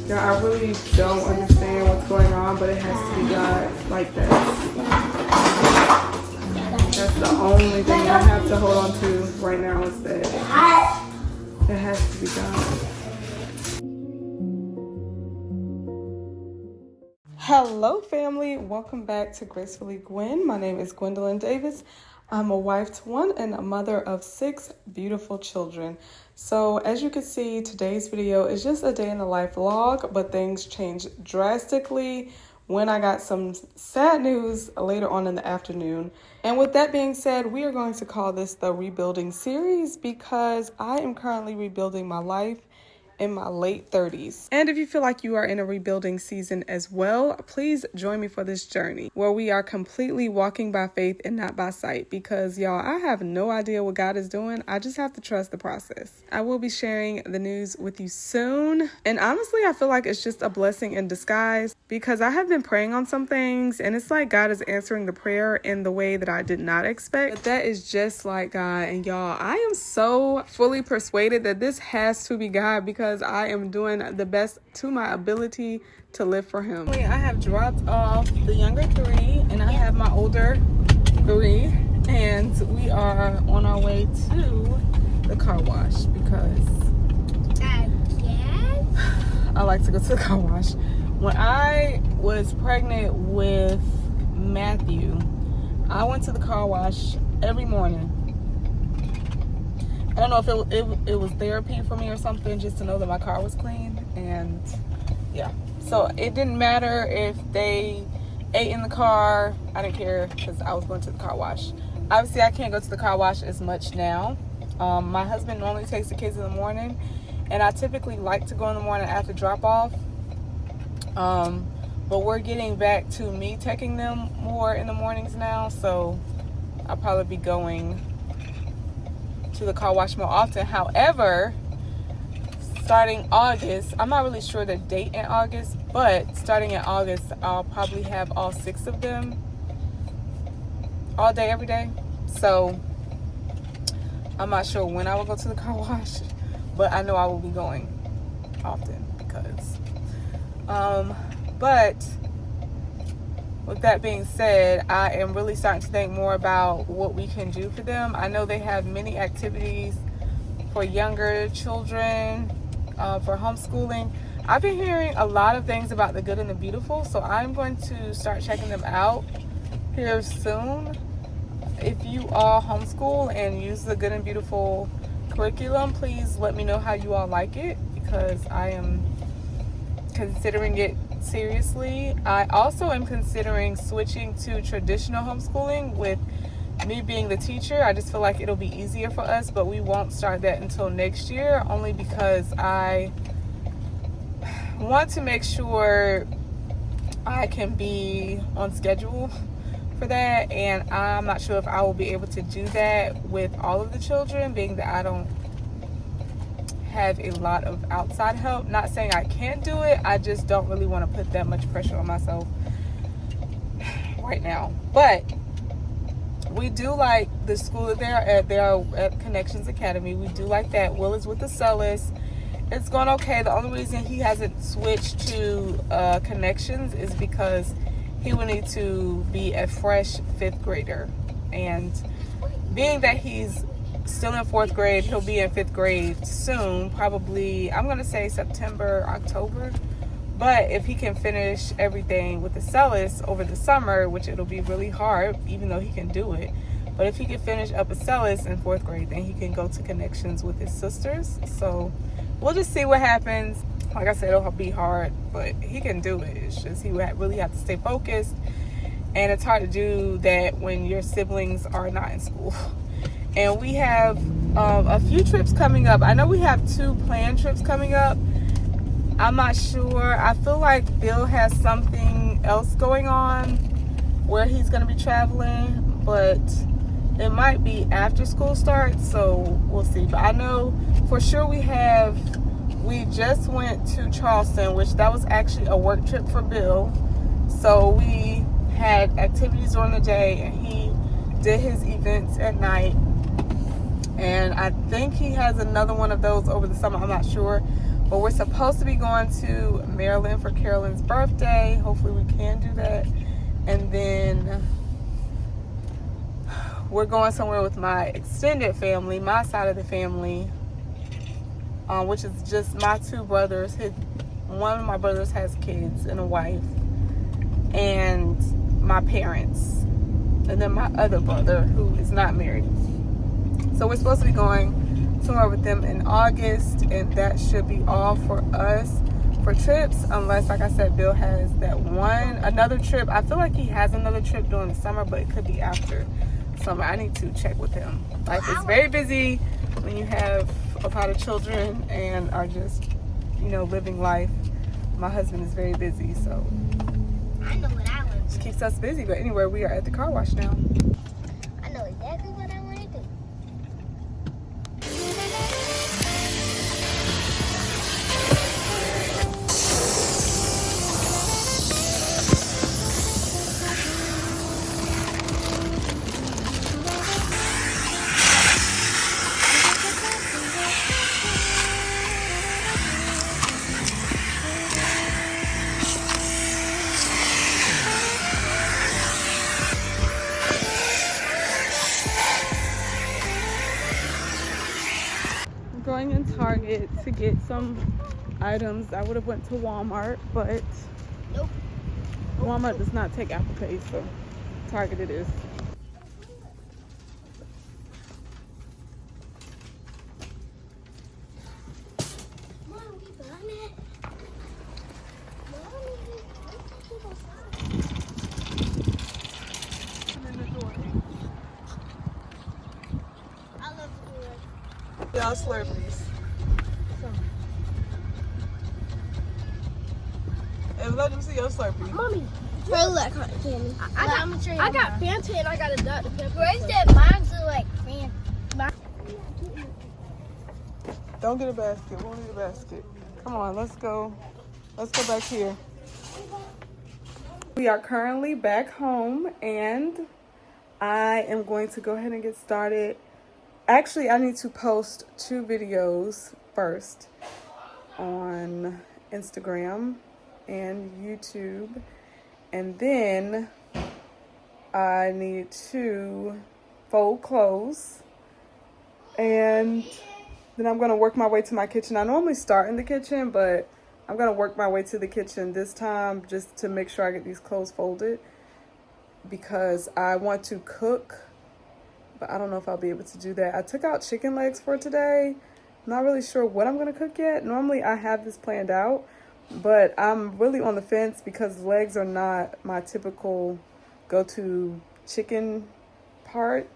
Yeah, I really don't understand what's going on, but it has to be God like that. That's the only thing I have to hold on to right now is that it has to be God. Hello, family. Welcome back to Gracefully Gwen. My name is Gwendolyn Davis. I'm a wife to one and a mother of 6 beautiful children. So as you can see, today's video is just a day in the life vlog, but things changed drastically when I got some sad news later on in the afternoon. And with that being said, we are going to call this the rebuilding series because I am currently rebuilding my life in my late 30s. And if you feel like you are in a rebuilding season as well, please join me for this journey where we are completely walking by faith and not by sight, because y'all, I have no idea what God is doing. I just have to trust the process. I will be sharing the news with you soon. And honestly, I feel like it's just a blessing in disguise because I have been praying on some things and it's like God is answering the prayer in the way that I did not expect. But that is just like God. And y'all, I am so fully persuaded that this has to be God because I am doing the best to my ability to live for him. I have dropped off the younger 3 and I have my older 3, and we are on our way to the car wash because I like to go to the car wash. When I was pregnant with Matthew, I went to the car wash every morning. I don't know if it was therapy for me or something, just to know that my car was clean. And yeah, so it didn't matter if they ate in the car. I didn't care because I was going to the car wash. Obviously, I can't go to the car wash as much now. My husband normally takes the kids in the morning, and I typically like to go in the morning after drop off. But we're getting back to me taking them more in the mornings now, so I'll probably be going to the car wash more often. However, starting August, I'm not really sure the date in August, but starting in August, I'll probably have all 6 of them all day, every day. So I'm not sure when I will go to the car wash, but I know I will be going often because, but with that being said, I am really starting to think more about what we can do for them. I know they have many activities for younger children, for homeschooling. I've been hearing a lot of things about the good and the beautiful, so I'm going to start checking them out here soon. If you all homeschool and use the good and beautiful curriculum, please let me know how you all like it, because I am considering it seriously. I also am considering switching to traditional homeschooling with me being the teacher. I just feel like it'll be easier for us, but we won't start that until next year, only because I want to make sure I can be on schedule for that, and I'm not sure if I will be able to do that with all of the children, being that I don't have a lot of outside help. Not saying I can't do it, I just don't really want to put that much pressure on myself right now. But we do like the school that they are at Connections Academy. We do like that. Will is with the Celis. It's going okay. The only reason he hasn't switched to Connections is because he would need to be a fresh 5th grader, and being that he's still in 4th grade, he'll be in 5th grade soon, probably, I'm going to say September, October. But if he can finish everything with the Celis over the summer, which it'll be really hard, even though he can do it, but if he can finish up a Celis in 4th grade, then he can go to Connections with his sisters. So we'll just see what happens. Like I said, it'll be hard, but he can do it. It's just he would really have to stay focused, and it's hard to do that when your siblings are not in school. And we have a few trips coming up. I know we have 2 planned trips coming up. I'm not sure. I feel like Bill has something else going on where he's going to be traveling, but it might be after school starts, so we'll see. But I know for sure we just went to Charleston, which that was actually a work trip for Bill. So we had activities during the day, and he did his events at night. And I think he has another one of those over the summer. I'm not sure. But we're supposed to be going to Maryland for Carolyn's birthday. Hopefully we can do that. And then we're going somewhere with my extended family, my side of the family, which is just my two brothers. One of my brothers has kids and a wife, and my parents, and then my other brother who is not married. So we're supposed to be going somewhere with them in August, and that should be all for us for trips, unless, like I said, Bill has another trip. I feel like he has another trip during the summer, but it could be after summer. I need to check with him. Life is very busy when you have a lot of children and are just, living life. My husband is very busy, so I know what I want to do. Just keeps us busy. But anyway, we are at the car wash now. I know exactly what I want to do. I'm going in Target to get some items. I would have went to Walmart, but Nope. Walmart does not take Apple Pay, so Target it is. Y'all Slurpees. And let them see your Slurpee. Mommy, try that cotton candy. I got Fanta and I got a Dr. Pepper. Where's that? Mine's like Fanta. Don't get a basket. We'll need a basket. Come on, let's go. Let's go back here. We are currently back home, and I am going to go ahead and get started. Actually, I need to post 2 videos first on Instagram and YouTube, and then I need to fold clothes, and then I'm going to work my way to my kitchen. I normally start in the kitchen, but I'm going to work my way to the kitchen this time just to make sure I get these clothes folded, because I want to cook, but I don't know if I'll be able to do that. I took out chicken legs for today. I'm not really sure what I'm going to cook yet. Normally I have this planned out, but I'm really on the fence because legs are not my typical go-to chicken part.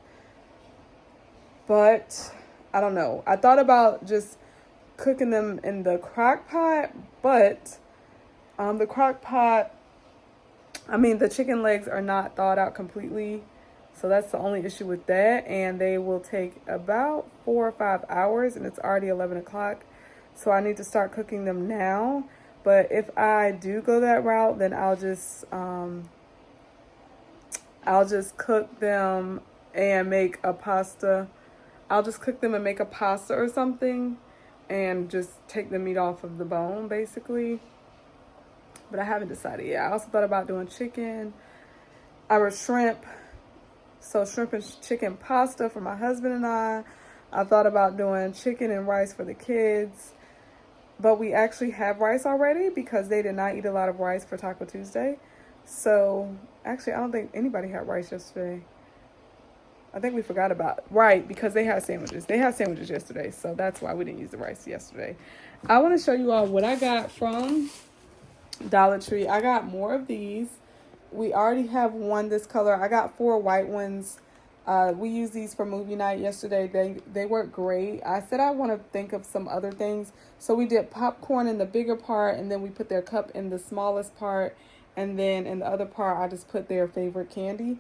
But I don't know. I thought about just cooking them in the crock pot, but the crock pot, the chicken legs are not thawed out completely. So that's the only issue with that. And they will take about 4 or 5 hours, and it's already 11 o'clock. So I need to start cooking them now. But if I do go that route, then I'll just cook them and make a pasta. I'll just cook them and make a pasta or something and just take the meat off of the bone, basically. But I haven't decided yet. I also thought about doing chicken or shrimp. So shrimp and chicken pasta for my husband and I. I thought about doing chicken and rice for the kids. But we actually have rice already because they did not eat a lot of rice for Taco Tuesday. So actually, I don't think anybody had rice yesterday. I think we forgot about it. Right, because they had sandwiches. They had sandwiches yesterday, so that's why we didn't use the rice yesterday. I want to show you all what I got from Dollar Tree. I got more of these. We already have one this color. I got 4 white ones. We used these for movie night yesterday. They work great. I said I want to think of some other things. So we did popcorn in the bigger part, and then we put their cup in the smallest part. And then in the other part, I just put their favorite candy.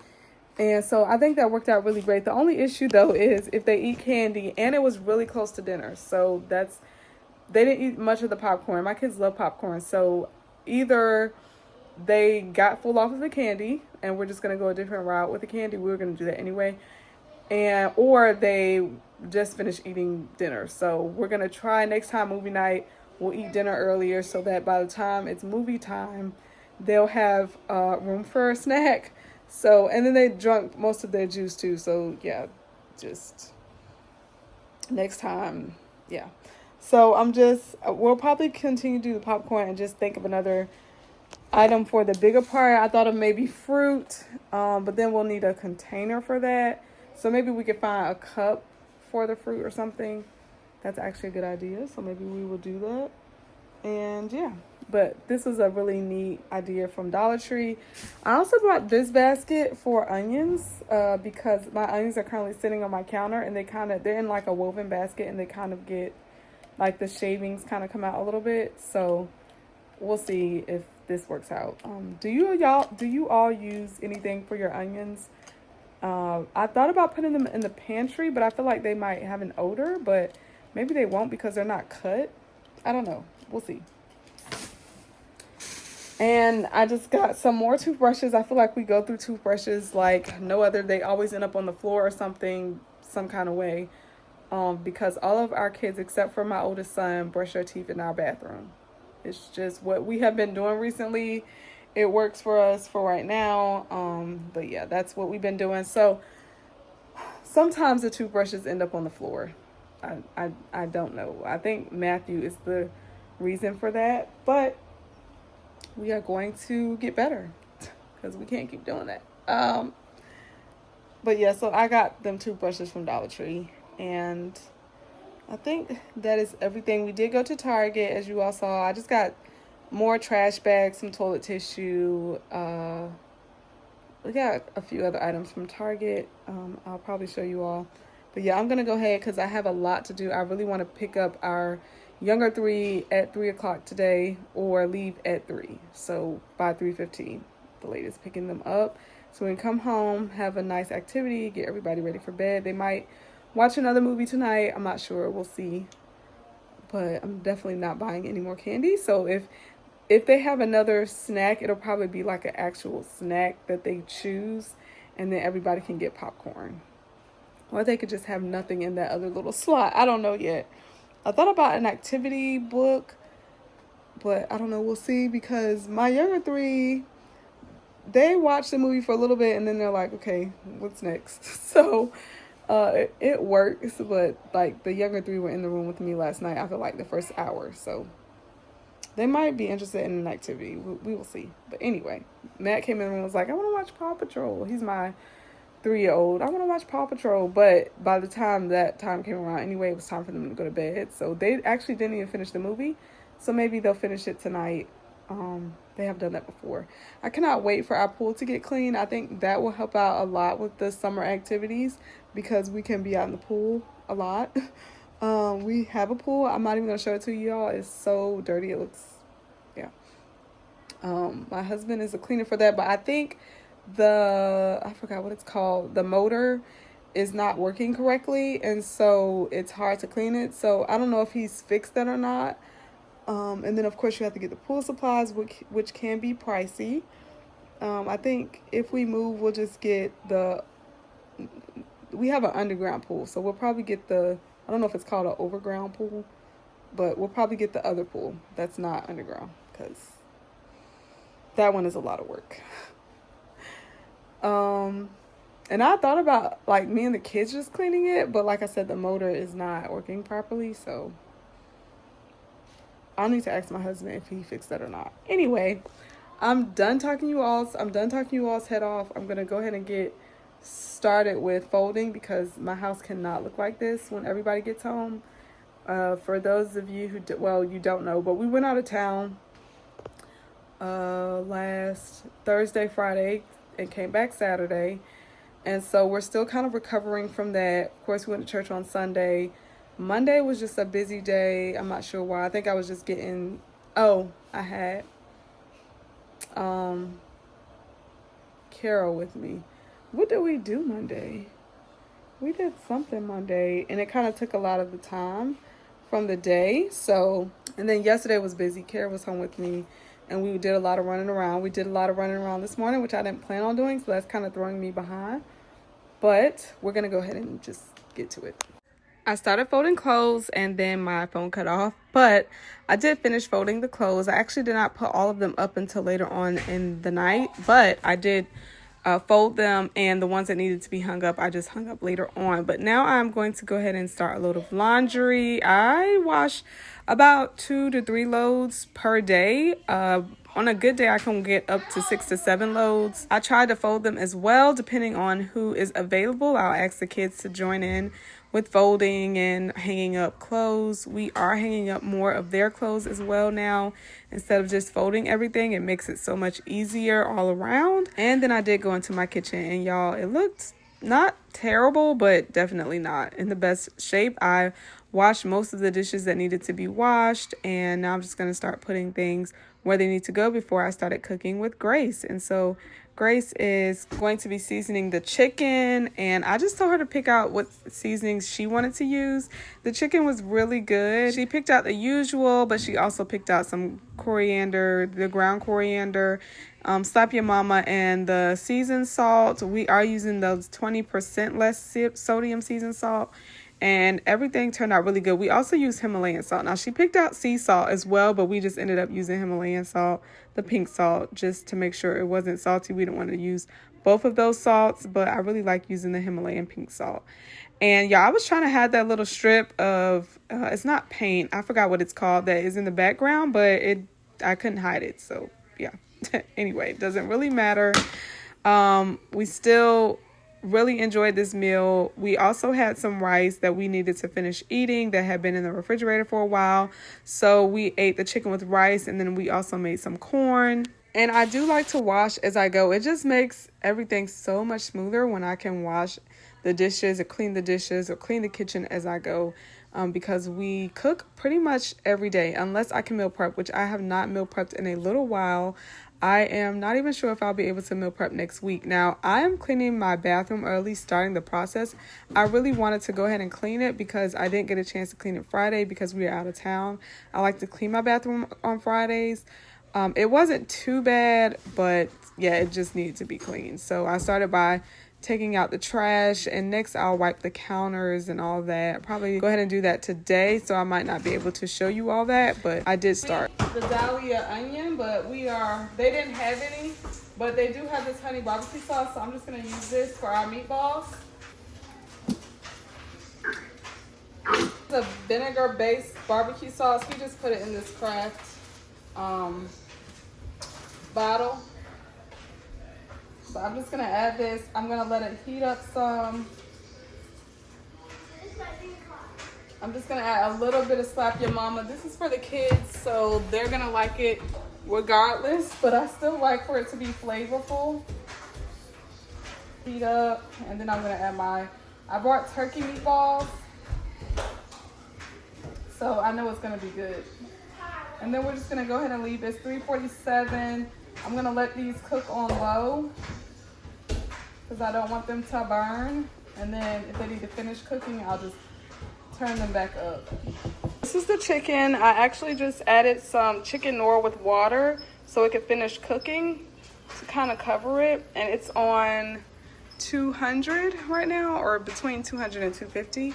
And so I think that worked out really great. The only issue, though, is if they eat candy, and it was really close to dinner. So they didn't eat much of the popcorn. My kids love popcorn. So either they got full off of the candy, and we're just going to go a different route with the candy. We were going to do that anyway. Or they just finished eating dinner. So we're going to try next time movie night. We'll eat dinner earlier so that by the time it's movie time, they'll have room for a snack. So, and then they drunk most of their juice too. So yeah, just next time. Yeah. So we'll probably continue to do the popcorn and just think of another item for the bigger part. I thought of maybe fruit, but then we'll need a container for that. So maybe we could find a cup for the fruit or something. That's actually a good idea. So maybe we will do that. And yeah, but this was a really neat idea from Dollar Tree. I also bought this basket for onions because my onions are currently sitting on my counter, and they're in like a woven basket, and they kind of get like the shavings kind of come out a little bit. So we'll see if this works out. Do you all use anything for your onions? I thought about putting them in the pantry, but I feel like they might have an odor, but maybe they won't because they're not cut. I don't know. We'll see. And I just got some more toothbrushes. I feel like we go through toothbrushes like no other. They always end up on the floor or something, some kind of way. Because all of our kids, except for my oldest son, brush their teeth in our bathroom. It's just what we have been doing recently. It works for us for right now. But yeah, that's what we've been doing. So sometimes the toothbrushes end up on the floor. I don't know. I think Matthew is the reason for that. But we are going to get better because we can't keep doing that. But yeah, so I got them toothbrushes from Dollar Tree. And I think that is everything. We did go to Target, as you all saw. I just got more trash bags, some toilet tissue. We got a few other items from Target. I'll probably show you all. But yeah, I'm going to go ahead because I have a lot to do. I really want to pick up our younger 3 at 3 o'clock today or leave at 3. So by 3:15, the latest, picking them up. So we can come home, have a nice activity, get everybody ready for bed. They might watch another movie tonight. I'm not sure. We'll see. But I'm definitely not buying any more candy. So if they have another snack, it'll probably be like an actual snack that they choose. And then everybody can get popcorn. Or they could just have nothing in that other little slot. I don't know yet. I thought about an activity book. But I don't know. We'll see. Because my younger 3, they watch the movie for a little bit. And then they're like, okay, what's next? So it works, but like the younger 3 were in the room with me last night after like the first hour, so they might be interested in an activity. We will see. But anyway, Matt came in the room and was like, I want to watch Paw Patrol. He's my 3-year-old. I want to watch Paw Patrol. But by the time that time came around, anyway, it was time for them to go to bed. So they actually didn't even finish the movie. So maybe they'll finish it tonight. They have done that before. I cannot wait for our pool to get clean. I think that will help out a lot with the summer activities because we can be out in the pool a lot. We have a pool. I'm not even going to show it to y'all. It's so dirty. It looks, yeah. My husband is a cleaner for that, but I think I forgot what it's called. The motor is not working correctly, and so it's hard to clean it. So I don't know if he's fixed that or not. And then of course you have to get the pool supplies, which can be pricey. I think if we move, we'll just get we have an underground pool, so we'll probably get I don't know if it's called an overground pool, but we'll probably get the other pool that's not underground because that one is a lot of work. And I thought about like me and the kids just cleaning it, but like I said, the motor is not working properly, so I'll need to ask my husband if he fixed that or not. Anyway, I'm done talking you all's head off. I'm going to go ahead and get started with folding because my house cannot look like this when everybody gets home. For those of you you don't know, but we went out of town last Thursday, Friday, and came back Saturday. And so we're still kind of recovering from that. Of course, we went to church on Sunday. Monday was just a busy day. I'm not sure why. I think I was just getting... I had Carol with me. What did we do Monday? We did something Monday, and it kind of took a lot of the time from the day. So, and then yesterday was busy. Carol was home with me, and we did a lot of running around. We did a lot of running around this morning, which I didn't plan on doing, so that's kind of throwing me behind. But we're going to go ahead and just get to it. I started folding clothes and then my phone cut off, but I did finish folding the clothes. I actually did not put all of them up until later on in the night, but I did fold them, and the ones that needed to be hung up, I just hung up later on. But now I'm going to go ahead and start a load of laundry. I wash about 2 to 3 loads per day. On a good day, I can get up to 6 to 7 loads. I try to fold them as well, depending on who is available. I'll ask the kids to join in with folding and hanging up clothes. We are hanging up more of their clothes as well now. Instead of just folding everything, it makes it so much easier all around. And then I did go into my kitchen, and y'all, it looked not terrible, but definitely not in the best shape. I washed most of the dishes that needed to be washed, and now I'm just going to start putting things where they need to go before I started cooking with Grace. And so Grace is going to be seasoning the chicken, and I just told her to pick out what seasonings she wanted to use. The chicken was really good. She picked out the usual, but she also picked out some coriander, the ground coriander, Slap Your Mama, and the seasoned salt. We are using those 20% less sodium seasoned salt, and everything turned out really good. We also used Himalayan salt. Now, she picked out sea salt as well, but we just ended up using Himalayan salt, the pink salt, just to make sure it wasn't salty. We didn't want to use both of those salts, but I really like using the Himalayan pink salt. And yeah, I was trying to have that little strip of, it's not paint, I forgot what it's called, that is in the background, but I couldn't hide it. So yeah, anyway, it doesn't really matter. We still really enjoyed this meal. We also had some rice that we needed to finish eating that had been in the refrigerator for a while. So we ate the chicken with rice, and then we also made some corn. And I do like to wash as I go. It just makes everything so much smoother when I can wash the dishes or clean the kitchen as I go. Because we cook pretty much every day unless I can meal prep, which I have not meal prepped in a little while. I am not even sure if I'll be able to meal prep next week. Now, I am cleaning my bathroom, or at least starting the process. I really wanted to go ahead and clean it because I didn't get a chance to clean it Friday because we were out of town. I like to clean my bathroom on Fridays. It wasn't too bad, but yeah, it just needed to be cleaned. So I started by taking out the trash, and next I'll wipe the counters and all that. Probably go ahead and do that today, so I might not be able to show you all that, but I did start. The Dahlia onion, but they didn't have any, but they do have this honey barbecue sauce, so I'm just gonna use this for our meatballs. The vinegar-based barbecue sauce, we just put it in this Kraft bottle. So I'm just gonna add this. I'm gonna let it heat up some. I'm just gonna add a little bit of Slap Your Mama. This is for the kids, so they're gonna like it regardless, but I still like for it to be flavorful. Heat up, and then I'm gonna add I brought turkey meatballs, so I know it's gonna be good. And then we're just gonna go ahead and leave this 347. I'm gonna let these cook on low because I don't want them to burn. And then if they need to finish cooking, I'll just turn them back up. This is the chicken. I actually just added some chicken noir with water so it could finish cooking to kind of cover it. And it's on 200 right now, or between 200 and 250.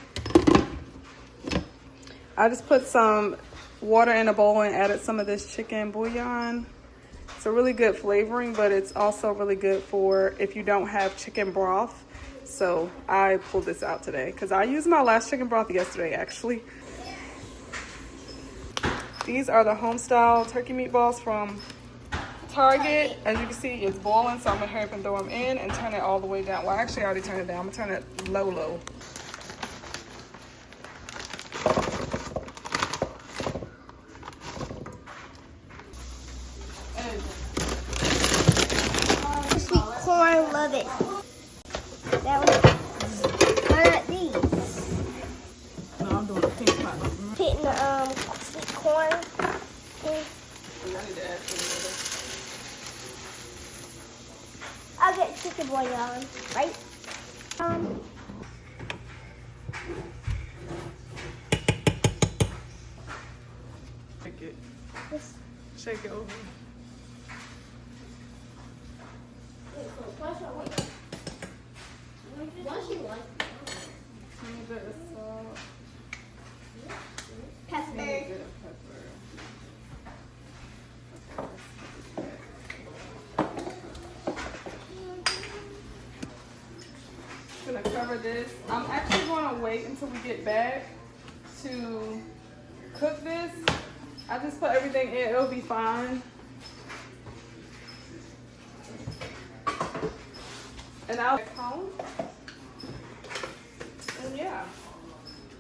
I just put some water in a bowl and added some of this chicken bouillon. It's a really good flavoring, but it's also really good for if you don't have chicken broth. So I pulled this out today because I used my last chicken broth yesterday, actually. These are the homestyle turkey meatballs from Target. As you can see, it's boiling, so I'm gonna hurry up and throw them in and turn it all the way down. Well, actually, I already turned it down. I'm gonna turn it low. Sweet corn, love it. That was, why not these? No, I'm doing the pink pot. Hitting the sweet corn. I need to add some I'll get chicken bouillon, right? Shake it. This. Shake it over. Why she like A little bit of salt. this. I'm actually going to wait until we get back to cook this. I just put everything in, it'll be fine. And I'll get home. And yeah,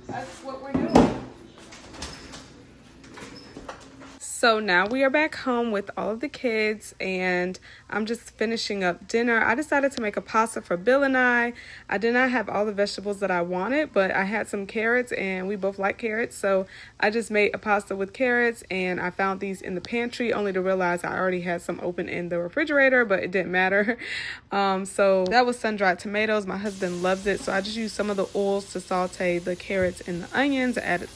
that's what we're doing. So now we are back home with all of the kids, and I'm just finishing up dinner. I decided to make a pasta for Bill and I. I did not have all the vegetables that I wanted, but I had some carrots, and we both like carrots. So I just made a pasta with carrots, and I found these in the pantry, only to realize I already had some open in the refrigerator, but it didn't matter. So that was sun-dried tomatoes. My husband loves it, so I just used some of the oils to saute the carrots and the onions. I added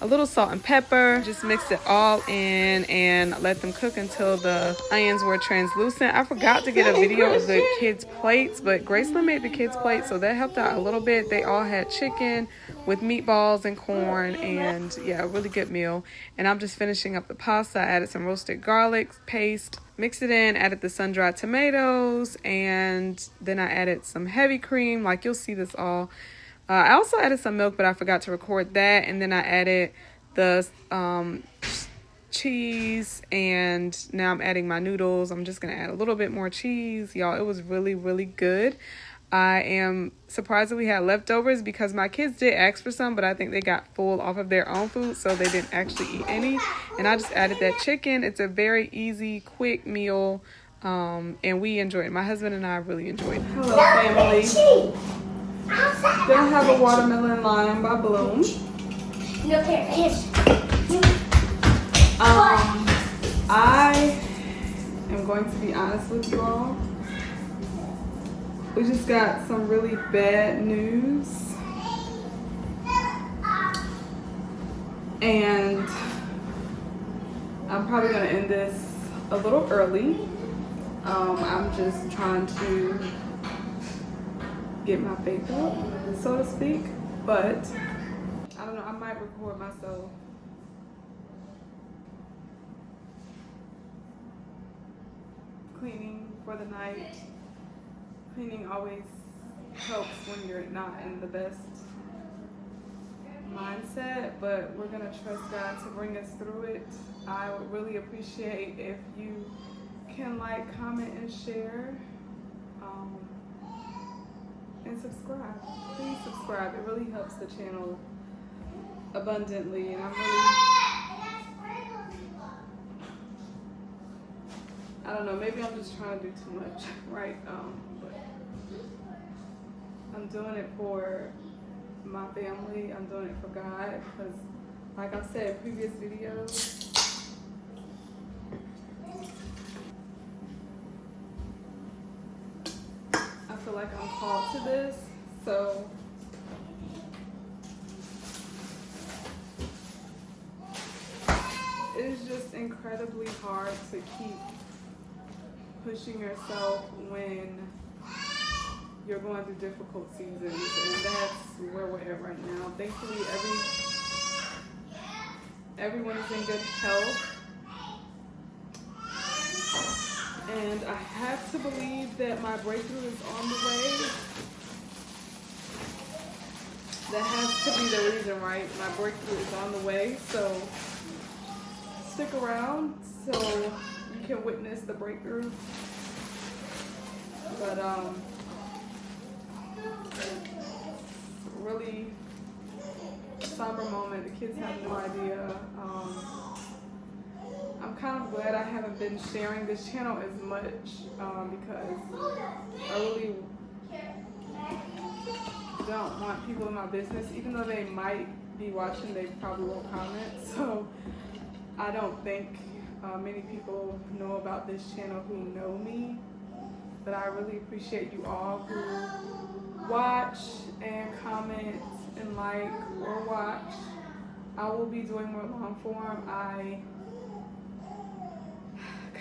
a little salt and pepper, just mixed it all in and let them cook until the onions were translucent. I forgot to get a video of the kids' plates, but Graceland made the kids' plates, so that helped out a little bit. They all had chicken with meatballs and corn, and yeah, a really good meal. And I'm just finishing up the pasta. I added some roasted garlic paste, mixed it in, added the sun-dried tomatoes, and then I added some heavy cream. Like, you'll see this all. I also added some milk, but I forgot to record that. And then I added the cheese, and now I'm adding my noodles. I'm just going to add a little bit more cheese. Y'all, it was really, really good. I am surprised that we had leftovers because my kids did ask for some, but I think they got full off of their own food, so they didn't actually eat any. And I just added that chicken. It's a very easy, quick meal, and we enjoyed it. My husband and I really enjoyed it. Hello, family. Gonna have a watermelon lime by Bloom. No carrots. I am going to be honest with you all. We just got some really bad news. And I'm probably gonna end this a little early. I'm just trying to get my faith up, so to speak, but I don't know, I might record myself cleaning for the night. Cleaning always helps when you're not in the best mindset, but we're gonna trust God to bring us through it. I would really appreciate if you can like, comment, and share. And subscribe. Please subscribe. It really helps the channel abundantly, and I don't know, maybe I'm just trying to do too much, right? But I'm doing it for my family. I'm doing it for God, because like I've said in previous videos, I feel like I'm called to this, so it is just incredibly hard to keep pushing yourself when you're going through difficult seasons, and that's where we're at right now. Thankfully, everyone is in good health. And I have to believe that my breakthrough is on the way. That has to be the reason, right? My breakthrough is on the way. So stick around so you can witness the breakthrough. But really somber moment. The kids have no idea. I'm kind of glad I haven't been sharing this channel as much because I really don't want people in my business, even though they might be watching, they probably won't comment. So I don't think many people know about this channel who know me, but I really appreciate you all who watch and comment and like or watch. I will be doing more long form. I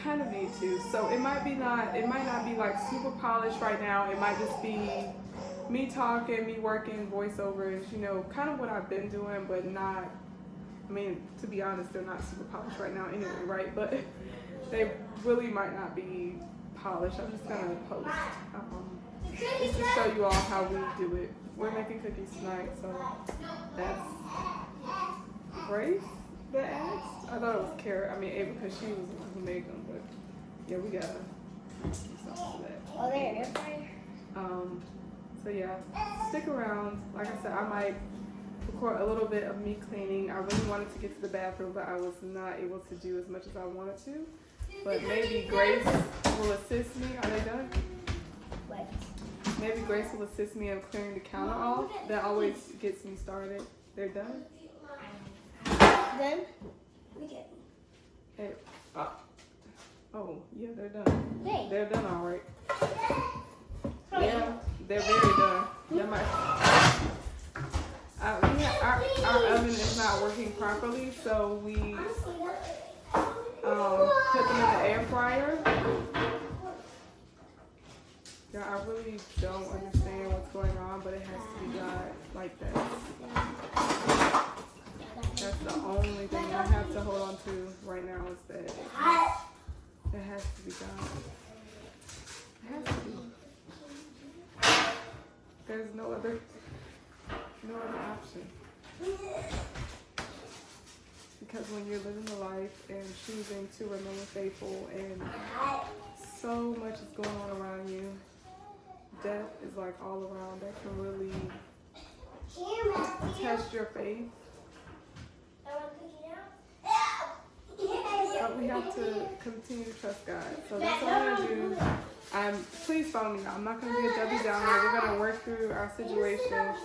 kind of need to, so it might not be like super polished right now. It might just be me talking, me working voiceovers, you know, kind of what I've been doing, but not, I mean, to be honest, they're not super polished right now anyway, right? But they really might not be polished. I'm just gonna post Just to show you all how we do it. We're making cookies tonight, so that's Grace that asked. I thought it was Kara. I mean, Ava, because she was the one who made them, but yeah, we gotta do something for that. Oh, there, fire. So yeah, stick around. Like I said, I might record a little bit of me cleaning. I really wanted to get to the bathroom, but I was not able to do as much as I wanted to. But maybe Grace will assist me. Are they done? What? Maybe Grace will assist me in clearing the counter off. That always gets me started. They're done? Done? Okay. Hey, oh, yeah, they're done. Hey. They're done all right. Yeah, they're very done. They're our oven is not working properly, so we put them in the air fryer. Yeah, I really don't understand what's going on, but it has to be done like that. That's the only thing I have to hold on to right now is that it has to be done. It has to be. There's no other option. Because when you're living the life and choosing to remain faithful and so much is going on around you, death is like all around. That can really test your faith. But we have to continue to trust God. So that's what I'm going to do. Please follow me. I'm not going to be a Debbie Downer. We're going to work through our situation.